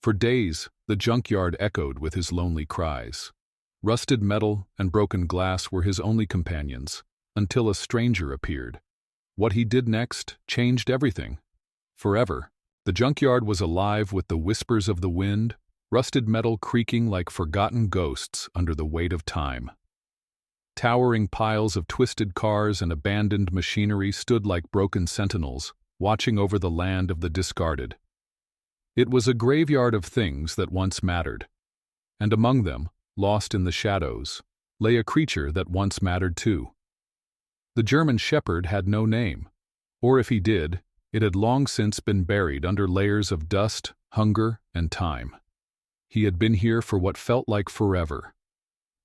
For days, the junkyard echoed with his lonely cries. Rusted metal and broken glass were his only companions, until a stranger appeared. What he did next changed everything. Forever, the junkyard was alive with the whispers of the wind, rusted metal creaking like forgotten ghosts under the weight of time. Towering piles of twisted cars and abandoned machinery stood like broken sentinels, watching over the land of the discarded. It was a graveyard of things that once mattered, and among them, lost in the shadows, lay a creature that once mattered too. The German shepherd had no name, or if he did, it had long since been buried under layers of dust, hunger, and time. He had been here for what felt like forever.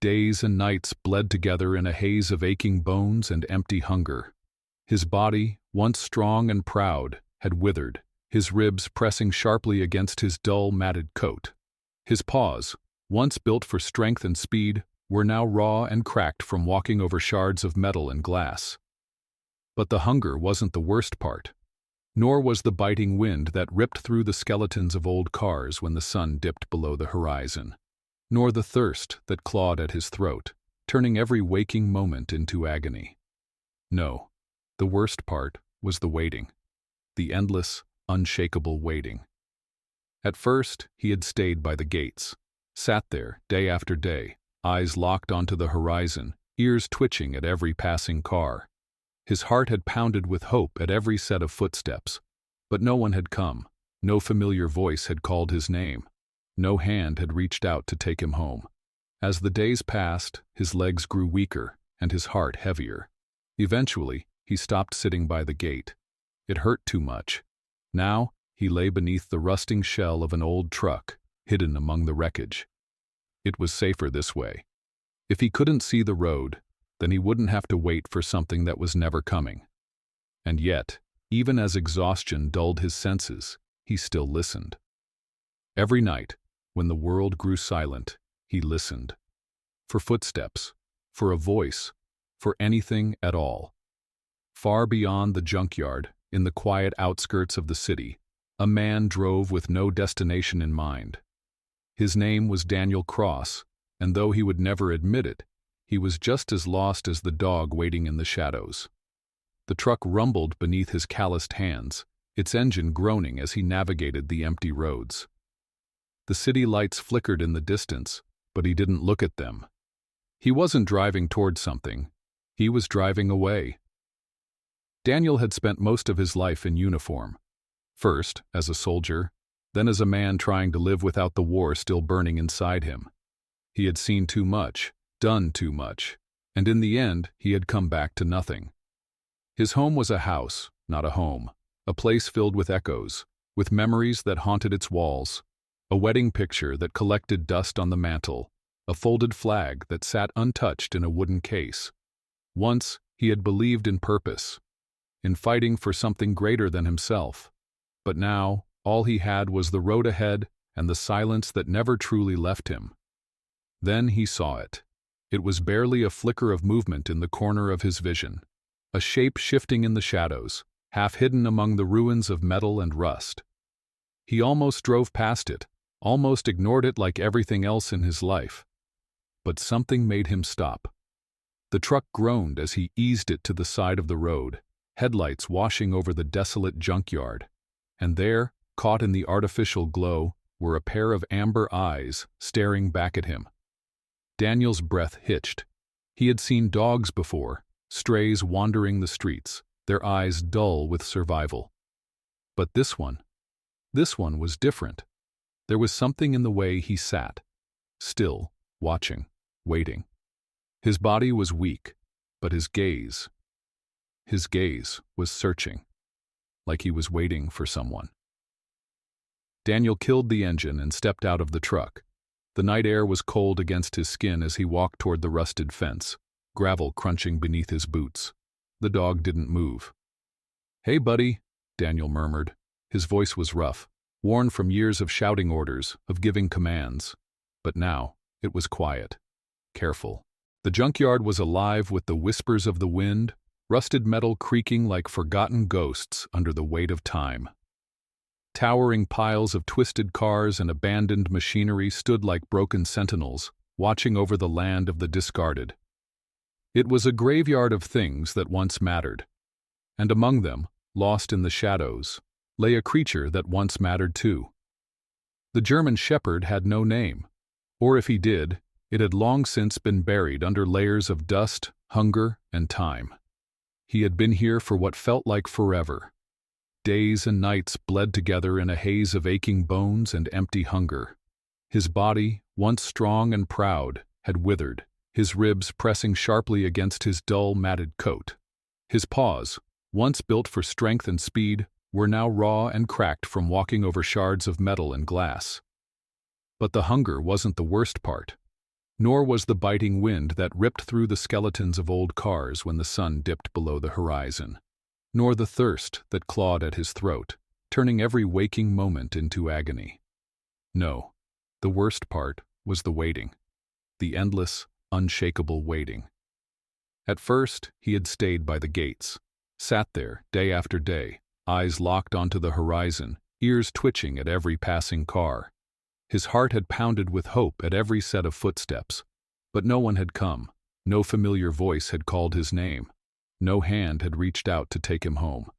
Days and nights bled together in a haze of aching bones and empty hunger. His body, once strong and proud, had withered, his ribs pressing sharply against his dull, matted coat. His paws, once built for strength and speed, were now raw and cracked from walking over shards of metal and glass. But the hunger wasn't the worst part, nor was the biting wind that ripped through the skeletons of old cars when the sun dipped below the horizon, nor the thirst that clawed at his throat, turning every waking moment into agony. No, the worst part was the waiting, the endless, unshakable waiting. At first, he had stayed by the gates, sat there day after day, eyes locked onto the horizon, ears twitching at every passing car. His heart had pounded with hope at every set of footsteps, but no one had come, no familiar voice had called his name, no hand had reached out to take him home. As the days passed, his legs grew weaker and his heart heavier. Eventually, he stopped sitting by the gate. It hurt too much. Now, he lay beneath the rusting shell of an old truck, hidden among the wreckage. It was safer this way. If he couldn't see the road, then he wouldn't have to wait for something that was never coming. And yet, even as exhaustion dulled his senses, he still listened. Every night, when the world grew silent, he listened. For footsteps, for a voice, for anything at all. Far beyond the junkyard, in the quiet outskirts of the city, a man drove with no destination in mind. His name was Daniel Cross, and though he would never admit it, he was just as lost as the dog waiting in the shadows. The truck rumbled beneath his calloused hands, its engine groaning as he navigated the empty roads. The city lights flickered in the distance, but he didn't look at them. He wasn't driving toward something. He was driving away. Daniel had spent most of his life in uniform. First, as a soldier, then as a man trying to live without the war still burning inside him. He had seen too much, done too much, and in the end he had come back to nothing. His home was a house, not a home, a place filled with echoes, with memories that haunted its walls, a wedding picture that collected dust on the mantel, a folded flag that sat untouched in a wooden case. Once he had believed in purpose, in fighting for something greater than himself, but now all he had was the road ahead and the silence that never truly left him. Then he saw it. It was barely a flicker of movement in the corner of his vision, a shape shifting in the shadows, half hidden among the ruins of metal and rust. He almost drove past it, almost ignored it like everything else in his life. But something made him stop. The truck groaned as he eased it to the side of the road, headlights washing over the desolate junkyard, and there, caught in the artificial glow, were a pair of amber eyes staring back at him. Daniel's breath hitched. He had seen dogs before, strays wandering the streets, their eyes dull with survival. But this one was different. There was something in the way he sat, still, watching, waiting. His body was weak, but his gaze was searching, like he was waiting for someone. Daniel killed the engine and stepped out of the truck. The night air was cold against his skin as he walked toward the rusted fence, gravel crunching beneath his boots. The dog didn't move. "Hey, buddy," Daniel murmured. His voice was rough, worn from years of shouting orders, of giving commands. But now, it was quiet, careful. The junkyard was alive with the whispers of the wind, rusted metal creaking like forgotten ghosts under the weight of time. Towering piles of twisted cars and abandoned machinery stood like broken sentinels, watching over the land of the discarded. It was a graveyard of things that once mattered. And among them, lost in the shadows, lay a creature that once mattered too. The German shepherd had no name, or if he did, it had long since been buried under layers of dust, hunger, and time. He had been here for what felt like forever. Days and nights bled together in a haze of aching bones and empty hunger. His body, once strong and proud, had withered, his ribs pressing sharply against his dull, matted coat. His paws, once built for strength and speed, were now raw and cracked from walking over shards of metal and glass. But the hunger wasn't the worst part, nor was the biting wind that ripped through the skeletons of old cars when the sun dipped below the horizon, nor the thirst that clawed at his throat, turning every waking moment into agony. No, the worst part was the waiting, the endless, unshakable waiting. At first, he had stayed by the gates, sat there day after day, eyes locked onto the horizon, ears twitching at every passing car. His heart had pounded with hope at every set of footsteps, but no one had come, no familiar voice had called his name, no hand had reached out to take him home.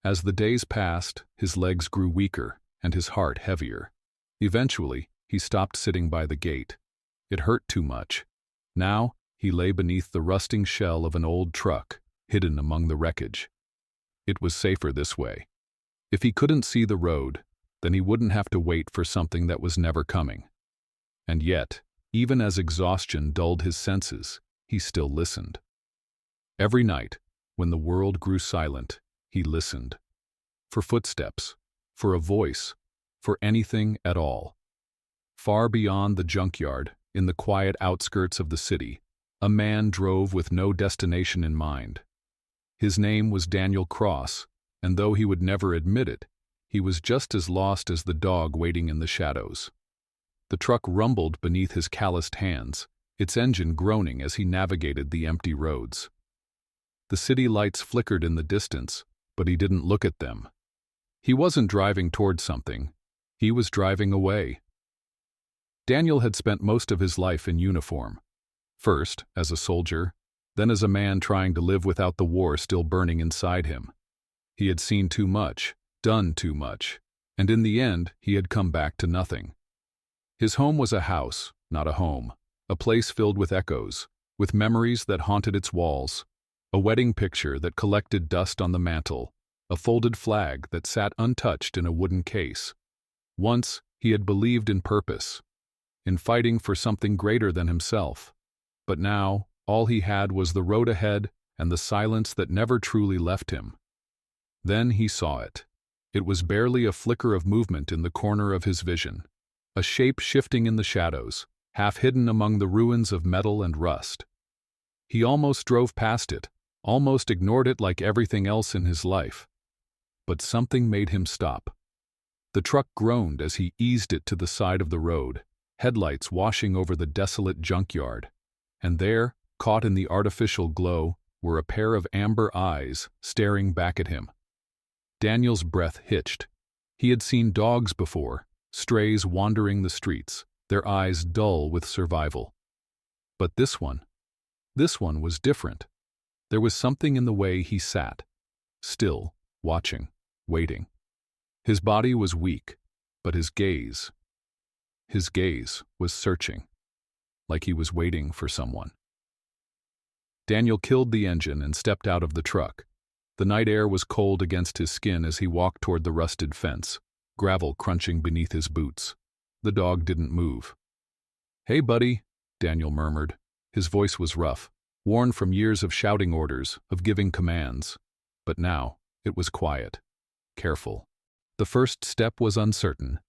As the days passed, his legs grew weaker and his heart heavier. Eventually, he stopped sitting by the gate. It hurt too much. Now, he lay beneath the rusting shell of an old truck, hidden among the wreckage. It was safer this way. If he couldn't see the road, then he wouldn't have to wait for something that was never coming. And yet, even as exhaustion dulled his senses, he still listened. Every night, when the world grew silent, he listened. For footsteps, for a voice, for anything at all. Far beyond the junkyard, in the quiet outskirts of the city, a man drove with no destination in mind. His name was Daniel Cross, and though he would never admit it, he was just as lost as the dog waiting in the shadows. The truck rumbled beneath his calloused hands, its engine groaning as he navigated the empty roads. The city lights flickered in the distance, but he didn't look at them. He wasn't driving toward something. He was driving away. Daniel had spent most of his life in uniform. First, as a soldier, then as a man trying to live without the war still burning inside him. He had seen too much, done too much, and in the end he had come back to nothing. His home was a house, not a home, a place filled with echoes, with memories that haunted its walls, a wedding picture that collected dust on the mantel, a folded flag that sat untouched in a wooden case. Once he had believed in purpose, in fighting for something greater than himself, but now all he had was the road ahead and the silence that never truly left him. Then he saw it. It was barely a flicker of movement in the corner of his vision, a shape shifting in the shadows, half hidden among the ruins of metal and rust. He almost drove past it, almost ignored it like everything else in his life. But something made him stop. The truck groaned as he eased it to the side of the road, headlights washing over the desolate junkyard, and there, caught in the artificial glow, were a pair of amber eyes staring back at him. Daniel's breath hitched. He had seen dogs before, strays wandering the streets, their eyes dull with survival. But this one was different. There was something in the way he sat, still, watching, waiting. His body was weak, but his gaze was searching, like he was waiting for someone. Daniel killed the engine and stepped out of the truck. The night air was cold against his skin as he walked toward the rusted fence, gravel crunching beneath his boots. The dog didn't move. "Hey, buddy," Daniel murmured. His voice was rough, worn from years of shouting orders, of giving commands. But now, it was quiet, careful. The first step was uncertain.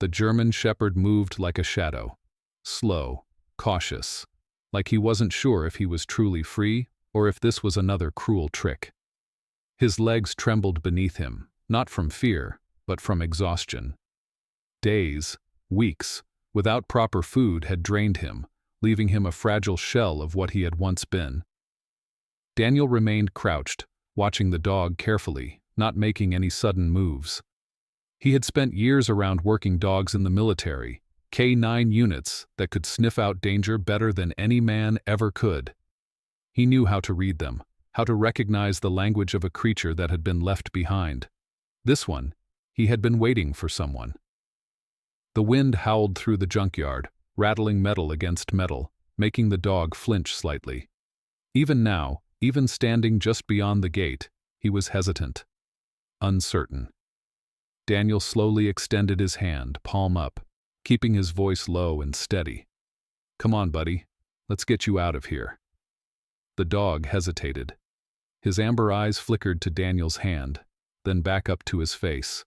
The German shepherd moved like a shadow, slow, cautious, like he wasn't sure if he was truly free or if this was another cruel trick. His legs trembled beneath him, not from fear, but from exhaustion. Days, weeks, without proper food had drained him, leaving him a fragile shell of what he had once been. Daniel remained crouched, watching the dog carefully, not making any sudden moves. He had spent years around working dogs in the military, K9 units that could sniff out danger better than any man ever could. He knew how to read them, how to recognize the language of a creature that had been left behind. This one, he had been waiting for someone. The wind howled through the junkyard, rattling metal against metal, making the dog flinch slightly. Even now, even standing just beyond the gate, he was hesitant, uncertain. Daniel slowly extended his hand, palm up, keeping his voice low and steady. "Come on, buddy. Let's get you out of here." The dog hesitated. His amber eyes flickered to Daniel's hand, then back up to his face.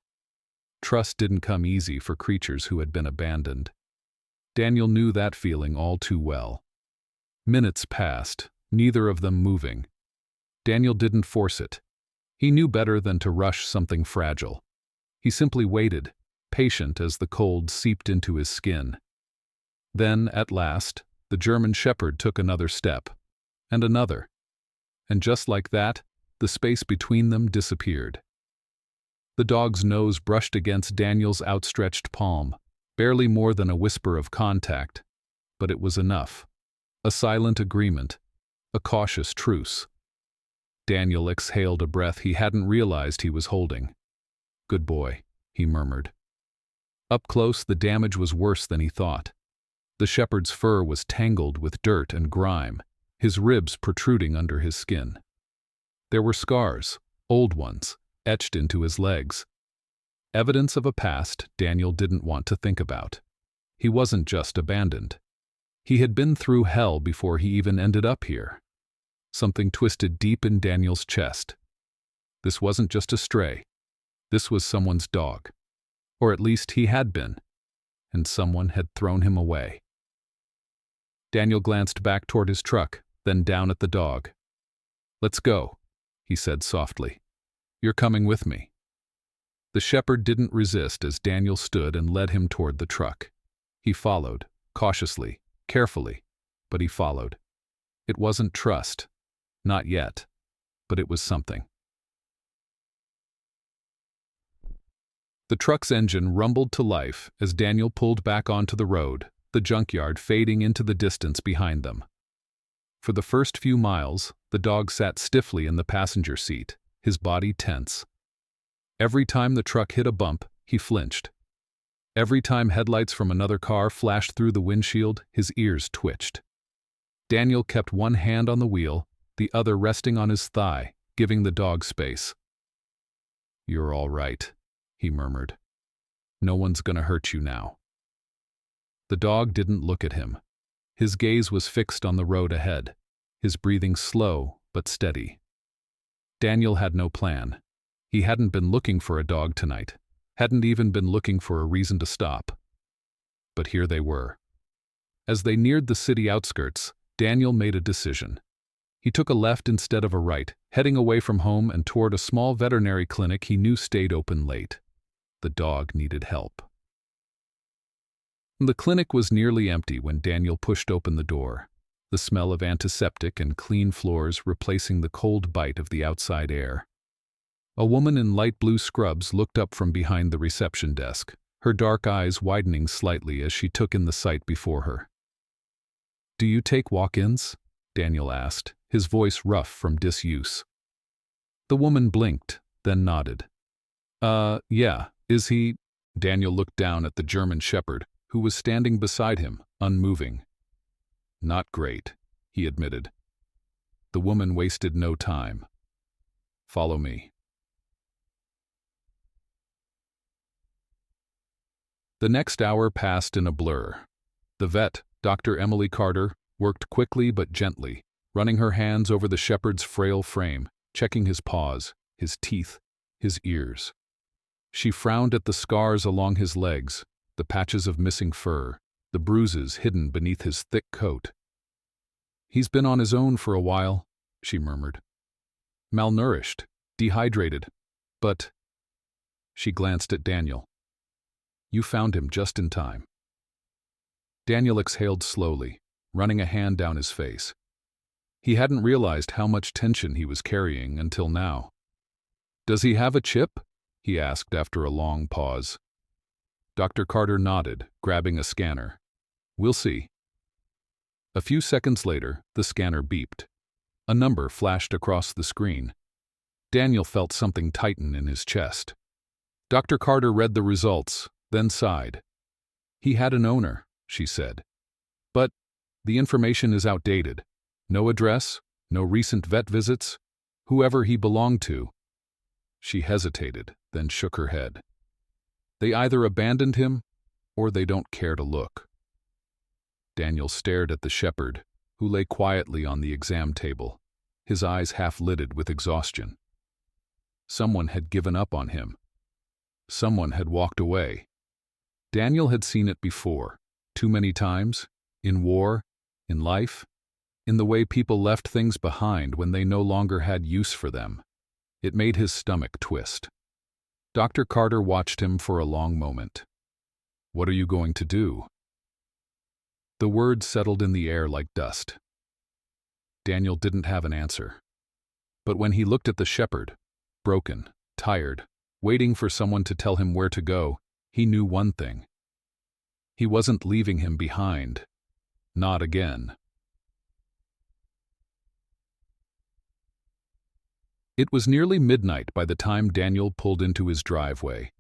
Trust didn't come easy for creatures who had been abandoned. Daniel knew that feeling all too well. Minutes passed, neither of them moving. Daniel didn't force it. He knew better than to rush something fragile. He simply waited, patient as the cold seeped into his skin. Then, at last, the German shepherd took another step, and another. And just like that, the space between them disappeared. The dog's nose brushed against Daniel's outstretched palm, barely more than a whisper of contact, but it was enough. A silent agreement, a cautious truce. Daniel exhaled a breath he hadn't realized he was holding. "Good boy," he murmured. Up close, the damage was worse than he thought. The shepherd's fur was tangled with dirt and grime, his ribs protruding under his skin. There were scars, old ones, etched into his legs. Evidence of a past Daniel didn't want to think about. He wasn't just abandoned. He had been through hell before he even ended up here. Something twisted deep in Daniel's chest. This wasn't just a stray. This was someone's dog. Or at least he had been. And someone had thrown him away. Daniel glanced back toward his truck, then down at the dog. "Let's go," he said softly. "You're coming with me." The shepherd didn't resist as Daniel stood and led him toward the truck. He followed, cautiously, carefully, but he followed. It wasn't trust. Not yet. But it was something. The truck's engine rumbled to life as Daniel pulled back onto the road, the junkyard fading into the distance behind them. For the first few miles, the dog sat stiffly in the passenger seat, his body tense. Every time the truck hit a bump, he flinched. Every time headlights from another car flashed through the windshield, his ears twitched. Daniel kept one hand on the wheel, the other resting on his thigh, giving the dog space. "You're all right," he murmured. "No one's gonna hurt you now." The dog didn't look at him. His gaze was fixed on the road ahead, his breathing slow but steady. Daniel had no plan. He hadn't been looking for a dog tonight, hadn't even been looking for a reason to stop. But here they were. As they neared the city outskirts, Daniel made a decision. He took a left instead of a right, heading away from home and toward a small veterinary clinic he knew stayed open late. The dog needed help. The clinic was nearly empty when Daniel pushed open the door, the smell of antiseptic and clean floors replacing the cold bite of the outside air. A woman in light blue scrubs looked up from behind the reception desk, her dark eyes widening slightly as she took in the sight before her. "Do you take walk-ins?" Daniel asked, his voice rough from disuse. The woman blinked, then nodded. Yeah, is he—" Daniel looked down at the German shepherd, who was standing beside him, unmoving. "Not great," he admitted. The woman wasted no time. "Follow me." The next hour passed in a blur. The vet, Dr. Emily Carter, worked quickly but gently, running her hands over the shepherd's frail frame, checking his paws, his teeth, his ears. She frowned at the scars along his legs, the patches of missing fur, the bruises hidden beneath his thick coat. "He's been on his own for a while," she murmured. "Malnourished, dehydrated, but—" She glanced at Daniel. "You found him just in time." Daniel exhaled slowly, running a hand down his face. He hadn't realized how much tension he was carrying until now. "Does he have a chip?" he asked after a long pause. Dr. Carter nodded, grabbing a scanner. We'll see. A few seconds later, the scanner beeped. A number flashed across the screen. Daniel felt something tighten in his chest. Dr. Carter read the results, then sighed. He had an owner, she said. But the information is outdated. No address, no recent vet visits, whoever he belonged to. She hesitated, then shook her head. They either abandoned him, or they don't care to look. Daniel stared at the shepherd, who lay quietly on the exam table, his eyes half-lidded with exhaustion. Someone had given up on him. Someone had walked away. Daniel had seen it before, too many times, in war, in life, in the way people left things behind when they no longer had use for them. It made his stomach twist. Dr. Carter watched him for a long moment. What are you going to do? The words settled in the air like dust. Daniel didn't have an answer. But when he looked at the shepherd, broken, tired, waiting for someone to tell him where to go, he knew one thing. He wasn't leaving him behind. Not again. It was nearly midnight by the time Daniel pulled into his driveway.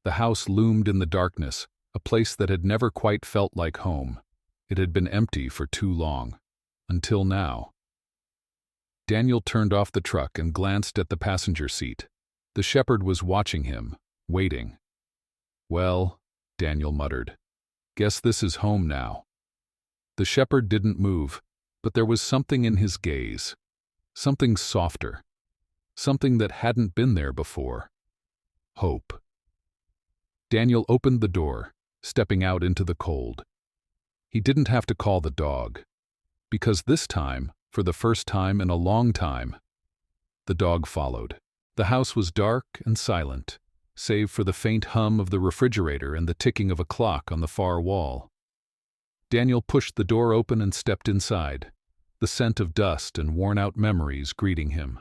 The house loomed in the darkness, a place that had never quite felt like home. It had been empty for too long. Until now. Daniel turned off the truck and glanced at the passenger seat. The shepherd was watching him, waiting. Well, Daniel muttered, guess this is home now. The shepherd didn't move, but there was something in his gaze. Something softer. Something that hadn't been there before. Hope. Daniel opened the door, stepping out into the cold. He didn't have to call the dog, because this time, for the first time in a long time, the dog followed. The house was dark and silent, save for the faint hum of the refrigerator and the ticking of a clock on the far wall. Daniel pushed the door open and stepped inside, the scent of dust and worn-out memories greeting him.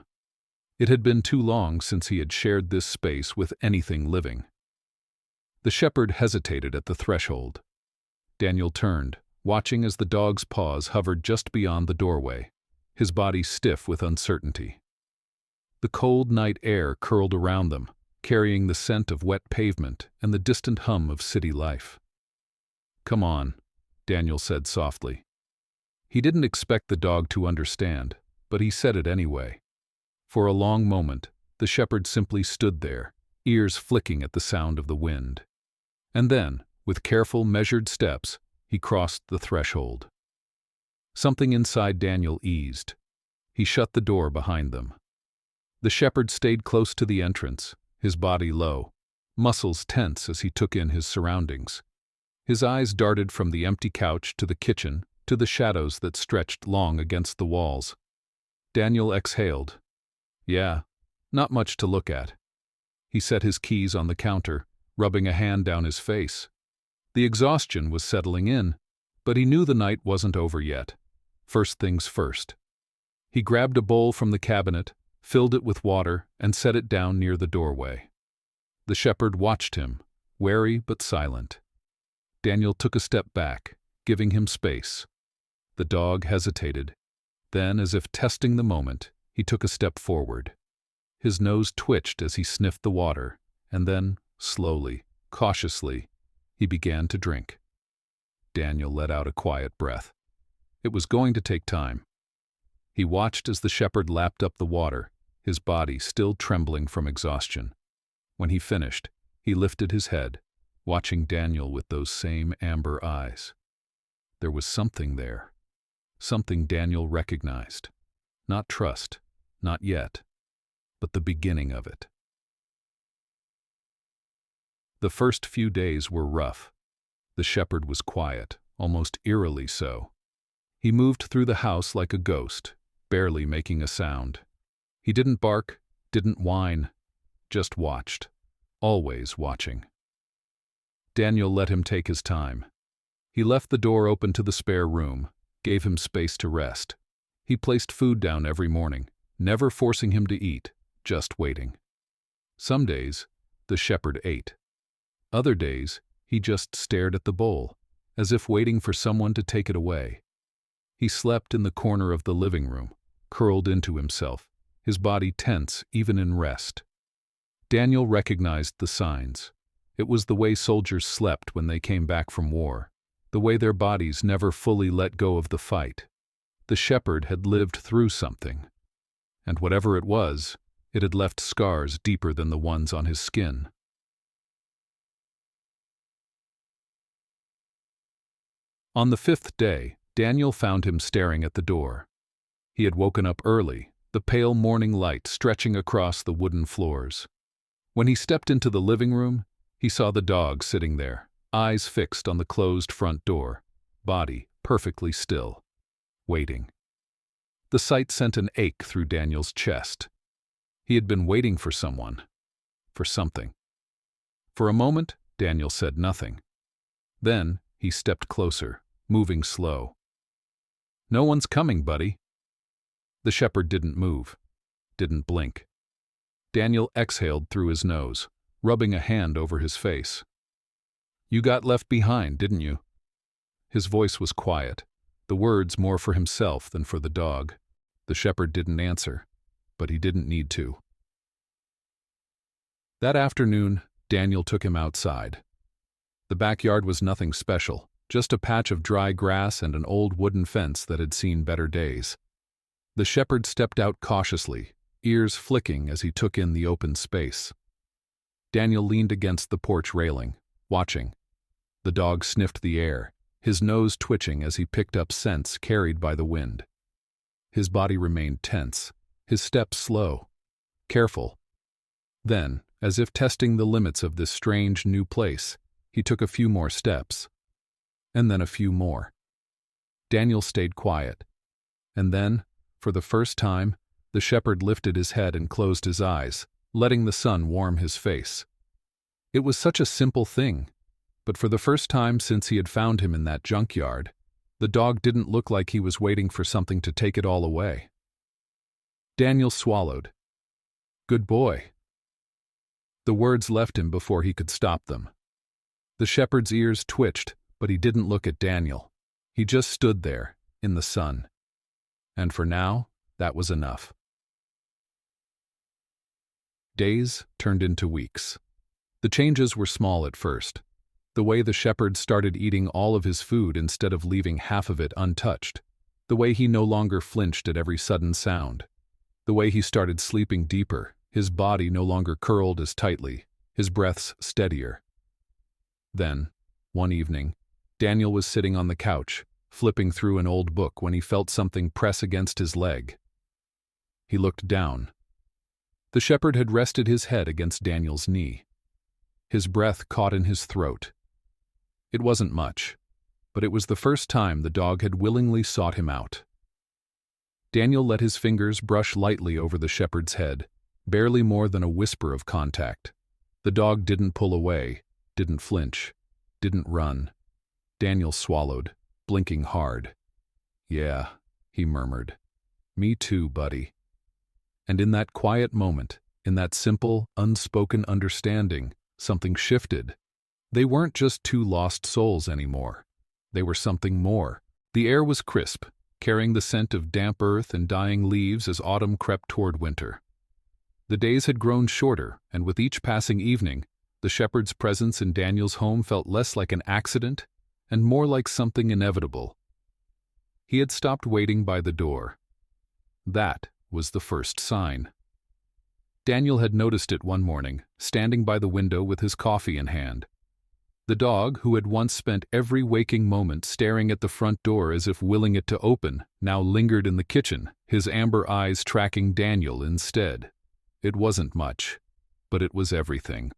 It had been too long since he had shared this space with anything living. The shepherd hesitated at the threshold. Daniel turned, watching as the dog's paws hovered just beyond the doorway, his body stiff with uncertainty. The cold night air curled around them, carrying the scent of wet pavement and the distant hum of city life. "Come on," Daniel said softly. He didn't expect the dog to understand, but he said it anyway. For a long moment, the shepherd simply stood there, ears flicking at the sound of the wind. And then, with careful, measured steps, he crossed the threshold. Something inside Daniel eased. He shut the door behind them. The shepherd stayed close to the entrance, his body low, muscles tense as he took in his surroundings. His eyes darted from the empty couch to the kitchen to the shadows that stretched long against the walls. Daniel exhaled. Yeah, not much to look at. He set his keys on the counter, rubbing a hand down his face. The exhaustion was settling in, but he knew the night wasn't over yet. First things first. He grabbed a bowl from the cabinet, filled it with water, and set it down near the doorway. The shepherd watched him, wary but silent. Daniel took a step back, giving him space. The dog hesitated. Then, as if testing the moment, he took a step forward. His nose twitched as he sniffed the water, and then, slowly, cautiously, he began to drink. Daniel let out a quiet breath. It was going to take time. He watched as the shepherd lapped up the water, his body still trembling from exhaustion. When he finished, he lifted his head, watching Daniel with those same amber eyes. There was something there. Something Daniel recognized. Not trust, not yet, but the beginning of it. The first few days were rough. The shepherd was quiet, almost eerily so. He moved through the house like a ghost, barely making a sound. He didn't bark, didn't whine, just watched, always watching. Daniel let him take his time. He left the door open to the spare room, gave him space to rest. He placed food down every morning, never forcing him to eat, just waiting. Some days, the shepherd ate. Other days, he just stared at the bowl, as if waiting for someone to take it away. He slept in the corner of the living room, curled into himself, his body tense even in rest. Daniel recognized the signs. It was the way soldiers slept when they came back from war, the way their bodies never fully let go of the fight. The shepherd had lived through something, and whatever it was, it had left scars deeper than the ones on his skin. On the 5th day, Daniel found him staring at the door. He had woken up early, the pale morning light stretching across the wooden floors. When he stepped into the living room, he saw the dog sitting there, eyes fixed on the closed front door, body perfectly still, waiting. The sight sent an ache through Daniel's chest. He had been waiting for someone, for something. For a moment, Daniel said nothing. Then, he stepped closer, moving slow. "No one's coming, buddy." The shepherd didn't move, didn't blink. Daniel exhaled through his nose, rubbing a hand over his face. "You got left behind, didn't you?" His voice was quiet, the words more for himself than for the dog. The shepherd didn't answer, but he didn't need to. That afternoon, Daniel took him outside. The backyard was nothing special, just a patch of dry grass and an old wooden fence that had seen better days. The shepherd stepped out cautiously, ears flicking as he took in the open space. Daniel leaned against the porch railing, watching. The dog sniffed the air, his nose twitching as he picked up scents carried by the wind. His body remained tense, his steps slow, careful. Then, as if testing the limits of this strange new place, he took a few more steps. And then a few more. Daniel stayed quiet. And then, for the first time, the shepherd lifted his head and closed his eyes, letting the sun warm his face. It was such a simple thing, but for the first time since he had found him in that junkyard, the dog didn't look like he was waiting for something to take it all away. Daniel swallowed. "Good boy." The words left him before he could stop them. The shepherd's ears twitched, but he didn't look at Daniel. He just stood there, in the sun. And for now, that was enough. Days turned into weeks. The changes were small at first. The way the shepherd started eating all of his food instead of leaving half of it untouched. The way he no longer flinched at every sudden sound. The way he started sleeping deeper, his body no longer curled as tightly, his breaths steadier. Then, one evening, Daniel was sitting on the couch, flipping through an old book when he felt something press against his leg. He looked down. The shepherd had rested his head against Daniel's knee. His breath caught in his throat. It wasn't much, but it was the first time the dog had willingly sought him out. Daniel let his fingers brush lightly over the shepherd's head, barely more than a whisper of contact. The dog didn't pull away, didn't flinch, didn't run. Daniel swallowed, blinking hard. "Yeah," he murmured. "Me too, buddy." And in that quiet moment, in that simple, unspoken understanding, something shifted. They weren't just two lost souls anymore. They were something more. The air was crisp, carrying the scent of damp earth and dying leaves as autumn crept toward winter. The days had grown shorter, and with each passing evening, the shepherd's presence in Daniel's home felt less like an accident and more like something inevitable. He had stopped waiting by the door. That was the first sign. Daniel had noticed it one morning, standing by the window with his coffee in hand. The dog, who had once spent every waking moment staring at the front door as if willing it to open, now lingered in the kitchen, his amber eyes tracking Daniel instead. It wasn't much, but it was everything.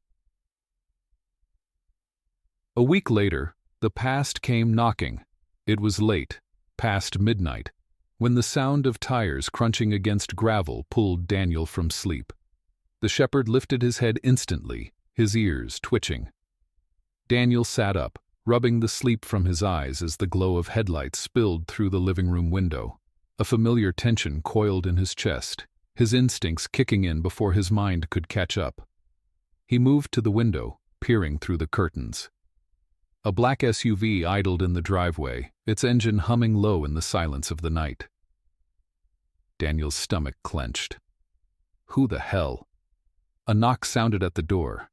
A week later, the past came knocking. It was late, past midnight, when the sound of tires crunching against gravel pulled Daniel from sleep. The shepherd lifted his head instantly, his ears twitching. Daniel sat up, rubbing the sleep from his eyes as the glow of headlights spilled through the living room window. A familiar tension coiled in his chest, his instincts kicking in before his mind could catch up. He moved to the window, peering through the curtains. A black SUV idled in the driveway, its engine humming low in the silence of the night. Daniel's stomach clenched. Who the hell? A knock sounded at the door.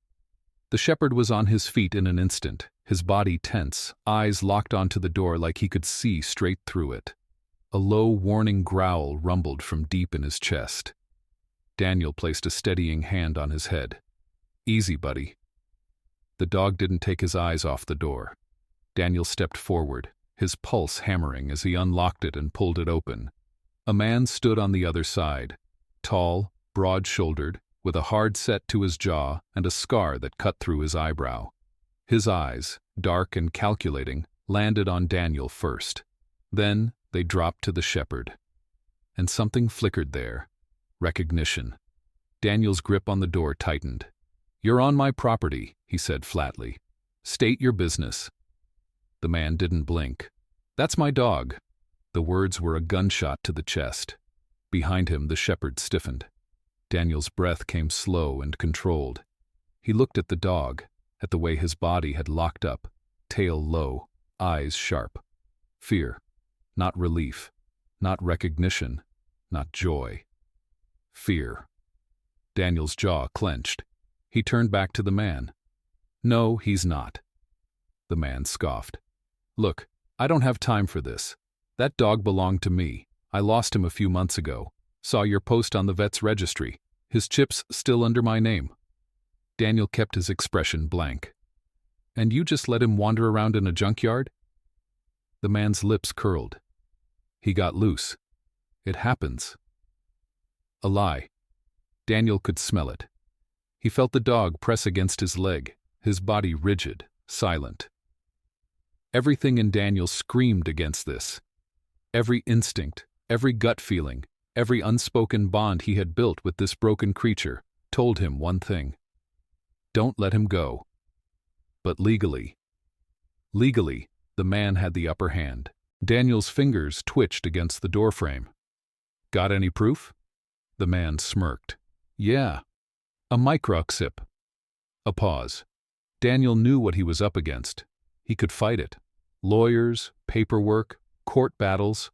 The shepherd was on his feet in an instant, his body tense, eyes locked onto the door like he could see straight through it. A low, warning growl rumbled from deep in his chest. Daniel placed a steadying hand on his head. "Easy, buddy." The dog didn't take his eyes off the door. Daniel stepped forward, his pulse hammering as he unlocked it and pulled it open. A man stood on the other side, tall, broad-shouldered, with a hard set to his jaw and a scar that cut through his eyebrow. His eyes, dark and calculating, landed on Daniel first. Then they dropped to the shepherd. And something flickered there. Recognition. Daniel's grip on the door tightened. "You're on my property," he said flatly. "State your business." The man didn't blink. "That's my dog." The words were a gunshot to the chest. Behind him, the shepherd stiffened. Daniel's breath came slow and controlled. He looked at the dog, at the way his body had locked up, tail low, eyes sharp. Fear. Not relief. Not recognition. Not joy. Fear. Daniel's jaw clenched. He turned back to the man. "No, he's not." The man scoffed. "Look, I don't have time for this. That dog belonged to me. I lost him a few months ago. Saw your post on the vet's registry. His chip's still under my name." Daniel kept his expression blank. "And you just let him wander around in a junkyard?" The man's lips curled. "He got loose. It happens." A lie. Daniel could smell it. He felt the dog press against his leg, his body rigid, silent. Everything in Daniel screamed against this. Every instinct, every gut feeling, every unspoken bond he had built with this broken creature told him one thing. Don't let him go. But legally, the man had the upper hand. Daniel's fingers twitched against the doorframe. "Got any proof?" The man smirked. "Yeah. A microchip." A pause. Daniel knew what he was up against. He could fight it. Lawyers, paperwork, court battles.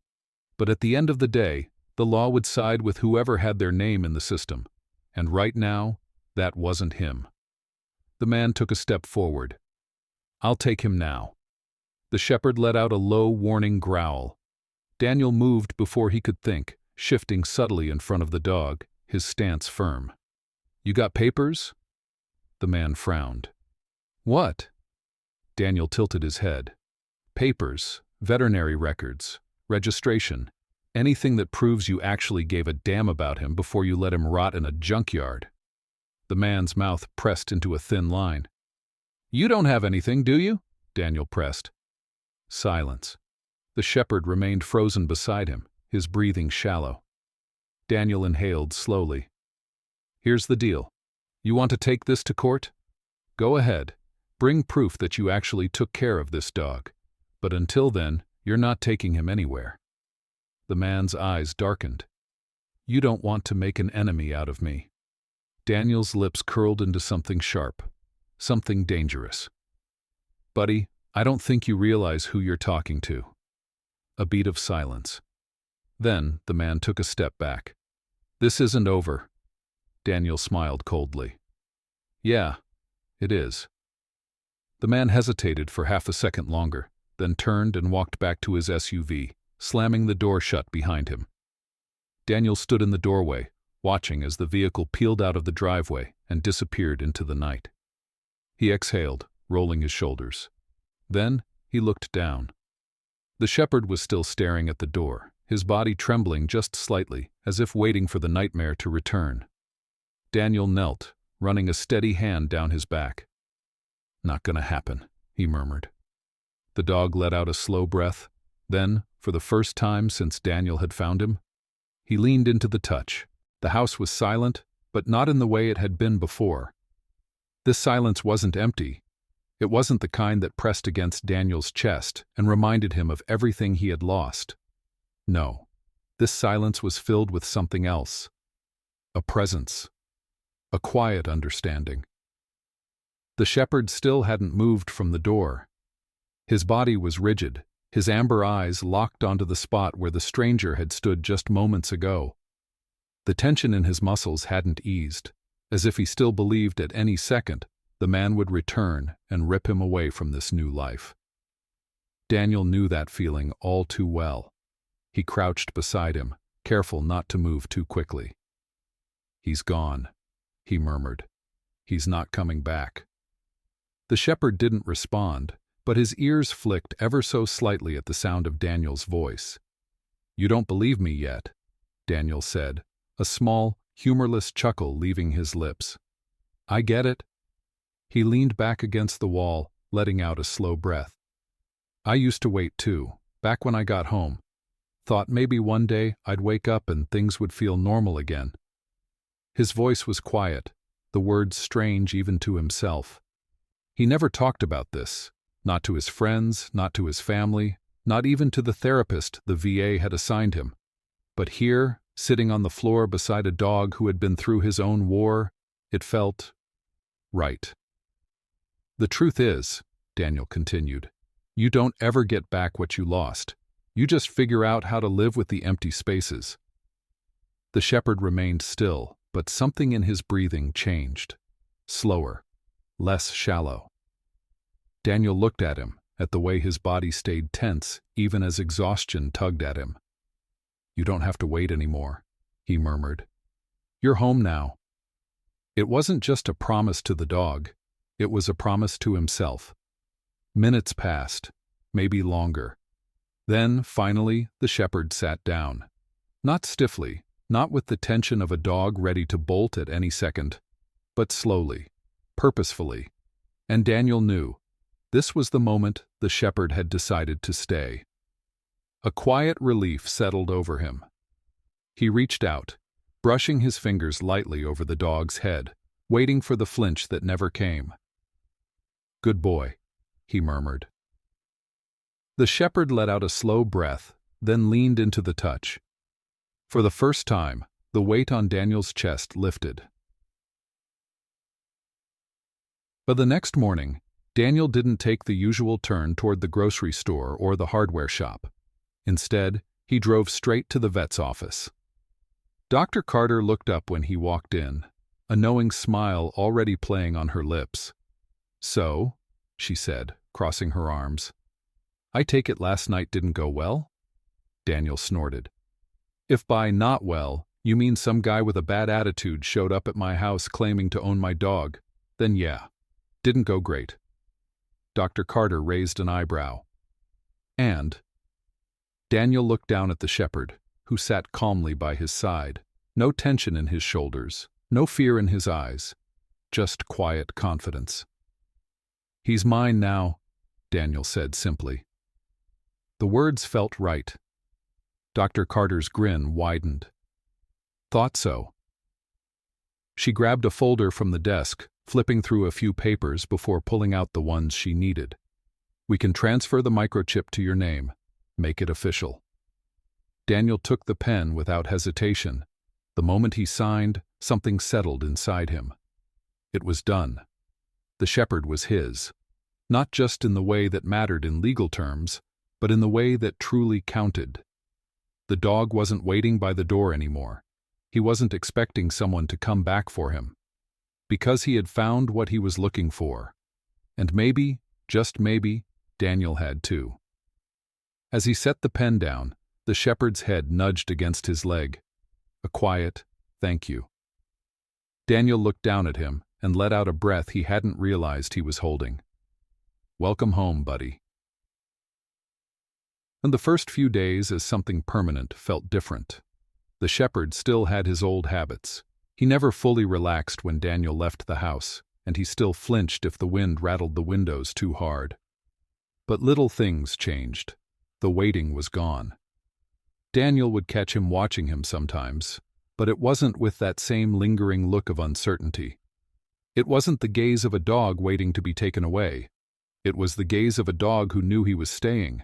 But at the end of the day, the law would side with whoever had their name in the system. And right now, that wasn't him. The man took a step forward. "I'll take him now." The shepherd let out a low, warning growl. Daniel moved before he could think, shifting subtly in front of the dog, his stance firm. "You got papers?" The man frowned. "What?" Daniel tilted his head. "Papers, veterinary records, registration, anything that proves you actually gave a damn about him before you let him rot in a junkyard." The man's mouth pressed into a thin line. "You don't have anything, do you?" Daniel pressed. Silence. The shepherd remained frozen beside him, his breathing shallow. Daniel inhaled slowly. "Here's the deal. You want to take this to court? Go ahead. Bring proof that you actually took care of this dog. But until then, you're not taking him anywhere." The man's eyes darkened. "You don't want to make an enemy out of me." Daniel's lips curled into something sharp, something dangerous. "Buddy, I don't think you realize who you're talking to." A beat of silence. Then the man took a step back. "This isn't over." Daniel smiled coldly. "Yeah, it is." The man hesitated for half a second longer, then turned and walked back to his SUV, slamming the door shut behind him. Daniel stood in the doorway, watching as the vehicle peeled out of the driveway and disappeared into the night. He exhaled, rolling his shoulders. Then he looked down. The shepherd was still staring at the door, his body trembling just slightly, as if waiting for the nightmare to return. Daniel knelt, running a steady hand down his back. "Not gonna happen," he murmured. The dog let out a slow breath. Then, for the first time since Daniel had found him, he leaned into the touch. The house was silent, but not in the way it had been before. This silence wasn't empty. It wasn't the kind that pressed against Daniel's chest and reminded him of everything he had lost. No, this silence was filled with something else. A presence. A quiet understanding. The shepherd still hadn't moved from the door. His body was rigid, his amber eyes locked onto the spot where the stranger had stood just moments ago. The tension in his muscles hadn't eased, as if he still believed at any second the man would return and rip him away from this new life. Daniel knew that feeling all too well. He crouched beside him, careful not to move too quickly. "He's gone," he murmured. "He's not coming back." The shepherd didn't respond, but his ears flicked ever so slightly at the sound of Daniel's voice. "You don't believe me yet," Daniel said, a small, humorless chuckle leaving his lips. "I get it." He leaned back against the wall, letting out a slow breath. "I used to wait too, back when I got home. Thought maybe one day I'd wake up and things would feel normal again." His voice was quiet, the words strange even to himself. He never talked about this, not to his friends, not to his family, not even to the therapist the VA had assigned him. But here, sitting on the floor beside a dog who had been through his own war, it felt right. "The truth is," Daniel continued, "you don't ever get back what you lost. You just figure out how to live with the empty spaces." The shepherd remained still, but something in his breathing changed. Slower, less shallow. Daniel looked at him, at the way his body stayed tense even as exhaustion tugged at him. "You don't have to wait anymore," he murmured. "You're home now." It wasn't just a promise to the dog, it was a promise to himself. Minutes passed, maybe longer. Then, finally, the shepherd sat down. Not stiffly, not with the tension of a dog ready to bolt at any second, but slowly, purposefully. And Daniel knew, this was the moment the shepherd had decided to stay. A quiet relief settled over him. He reached out, brushing his fingers lightly over the dog's head, waiting for the flinch that never came. "Good boy," he murmured. The shepherd let out a slow breath, then leaned into the touch. For the first time, the weight on Daniel's chest lifted. But the next morning, Daniel didn't take the usual turn toward the grocery store or the hardware shop. Instead, he drove straight to the vet's office. Dr. Carter looked up when he walked in, a knowing smile already playing on her lips. "So," she said, crossing her arms. "I take it last night didn't go well?" Daniel snorted. "If by not well, you mean some guy with a bad attitude showed up at my house claiming to own my dog, then yeah, didn't go great." Dr. Carter raised an eyebrow. "And?" Daniel looked down at the shepherd, who sat calmly by his side, no tension in his shoulders, no fear in his eyes, just quiet confidence. "He's mine now," Daniel said simply. The words felt right. Dr. Carter's grin widened. "Thought so." She grabbed a folder from the desk, flipping through a few papers before pulling out the ones she needed. "We can transfer the microchip to your name. Make it official." Daniel took the pen without hesitation. The moment he signed, something settled inside him. It was done. The shepherd was his. Not just in the way that mattered in legal terms, but in the way that truly counted. The dog wasn't waiting by the door anymore. He wasn't expecting someone to come back for him. Because he had found what he was looking for. And maybe, just maybe, Daniel had too. As he set the pen down, the shepherd's head nudged against his leg. A quiet, "Thank you." Daniel looked down at him and let out a breath he hadn't realized he was holding. "Welcome home, buddy." And the first few days as something permanent felt different. The shepherd still had his old habits. He never fully relaxed when Daniel left the house, and he still flinched if the wind rattled the windows too hard. But little things changed. The waiting was gone. Daniel would catch him watching him sometimes, but it wasn't with that same lingering look of uncertainty. It wasn't the gaze of a dog waiting to be taken away. It was the gaze of a dog who knew he was staying.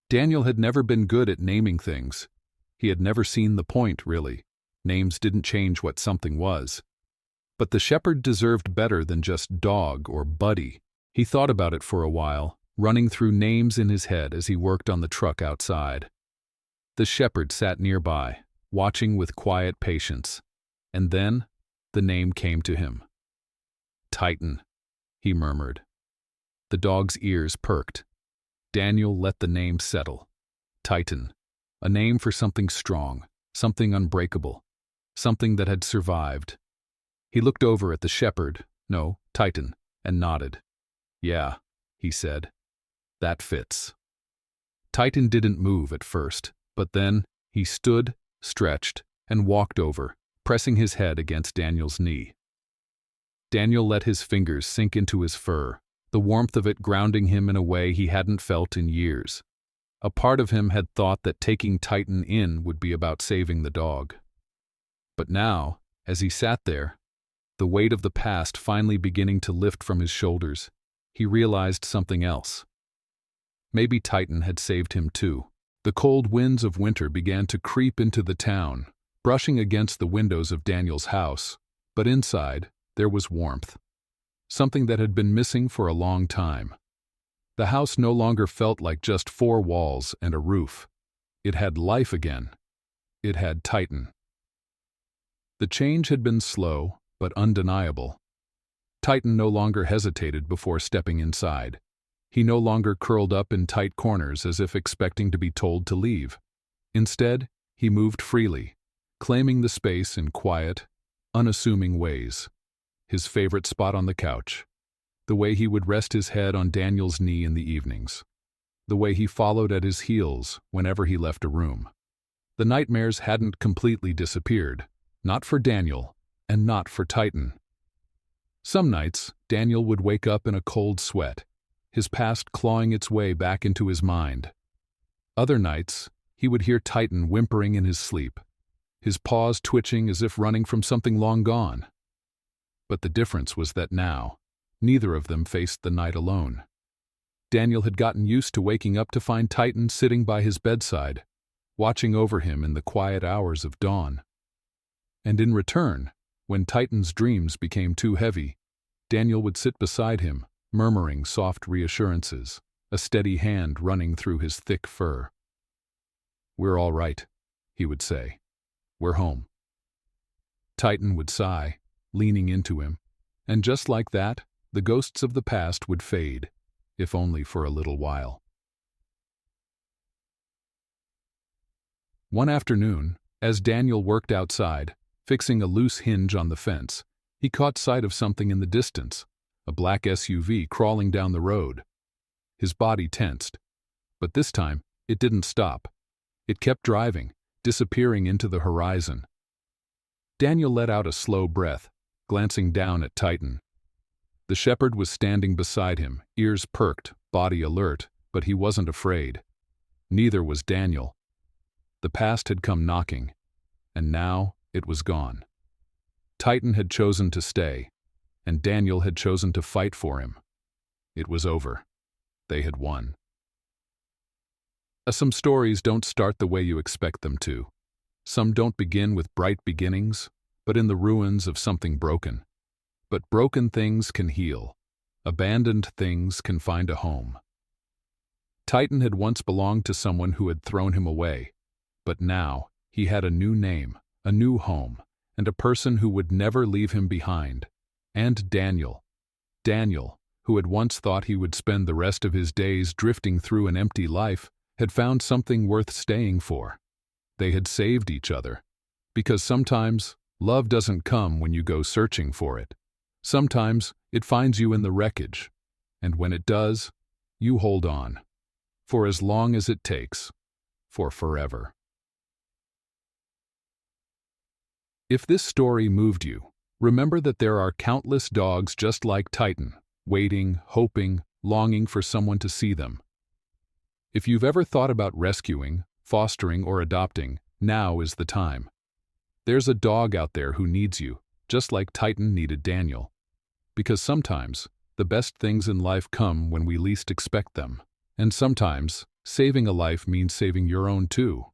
Daniel had never been good at naming things. He had never seen the point, really. Names didn't change what something was. But the shepherd deserved better than just dog or buddy. He thought about it for a while, running through names in his head as he worked on the truck outside. The shepherd sat nearby, watching with quiet patience. And then, the name came to him. Titan, he murmured. The dog's ears perked. Daniel let the name settle. Titan, a name for something strong, something unbreakable, something that had survived. He looked over at the shepherd, no, Titan, and nodded. Yeah, he said. That fits. Titan didn't move at first, but then he stood, stretched, and walked over, pressing his head against Daniel's knee. Daniel let his fingers sink into his fur, the warmth of it grounding him in a way he hadn't felt in years. A part of him had thought that taking Titan in would be about saving the dog. But now, as he sat there, the weight of the past finally beginning to lift from his shoulders, he realized something else. Maybe Titan had saved him too. The cold winds of winter began to creep into the town, brushing against the windows of Daniel's house, but inside, there was warmth. Something that had been missing for a long time. The house no longer felt like just four walls and a roof. It had life again. It had Titan. The change had been slow, but undeniable. Titan no longer hesitated before stepping inside. He no longer curled up in tight corners as if expecting to be told to leave. Instead, he moved freely, claiming the space in quiet, unassuming ways. His favorite spot on the couch, the way he would rest his head on Daniel's knee in the evenings, the way he followed at his heels whenever he left a room. The nightmares hadn't completely disappeared, not for Daniel, and not for Titan. Some nights, Daniel would wake up in a cold sweat, his past clawing its way back into his mind. Other nights, he would hear Titan whimpering in his sleep, his paws twitching as if running from something long gone. But the difference was that now, neither of them faced the night alone. Daniel had gotten used to waking up to find Titan sitting by his bedside, watching over him in the quiet hours of dawn. And in return, when Titan's dreams became too heavy, Daniel would sit beside him, murmuring soft reassurances, a steady hand running through his thick fur. "We're all right," he would say. "We're home." Titan would sigh, leaning into him, and just like that, the ghosts of the past would fade, if only for a little while. One afternoon, as Daniel worked outside, fixing a loose hinge on the fence, he caught sight of something in the distance, a black SUV crawling down the road. His body tensed, but this time, it didn't stop. It kept driving, disappearing into the horizon. Daniel let out a slow breath, glancing down at Titan. The shepherd was standing beside him, ears perked, body alert, but he wasn't afraid. Neither was Daniel. The past had come knocking, and now it was gone. Titan had chosen to stay, and Daniel had chosen to fight for him. It was over. They had won. Some stories don't start the way you expect them to. Some don't begin with bright beginnings, but in the ruins of something broken. But broken things can heal. Abandoned things can find a home. Titan had once belonged to someone who had thrown him away, but now he had a new name, a new home, and a person who would never leave him behind. And Daniel, who had once thought he would spend the rest of his days drifting through an empty life, had found something worth staying for. They had saved each other. Because sometimes, love doesn't come when you go searching for it. Sometimes, it finds you in the wreckage. And when it does, you hold on. For as long as it takes. For forever. If this story moved you, remember that there are countless dogs just like Titan, waiting, hoping, longing for someone to see them. If you've ever thought about rescuing, fostering, or adopting, now is the time. There's a dog out there who needs you, just like Titan needed Daniel. Because sometimes, the best things in life come when we least expect them. And sometimes, saving a life means saving your own too.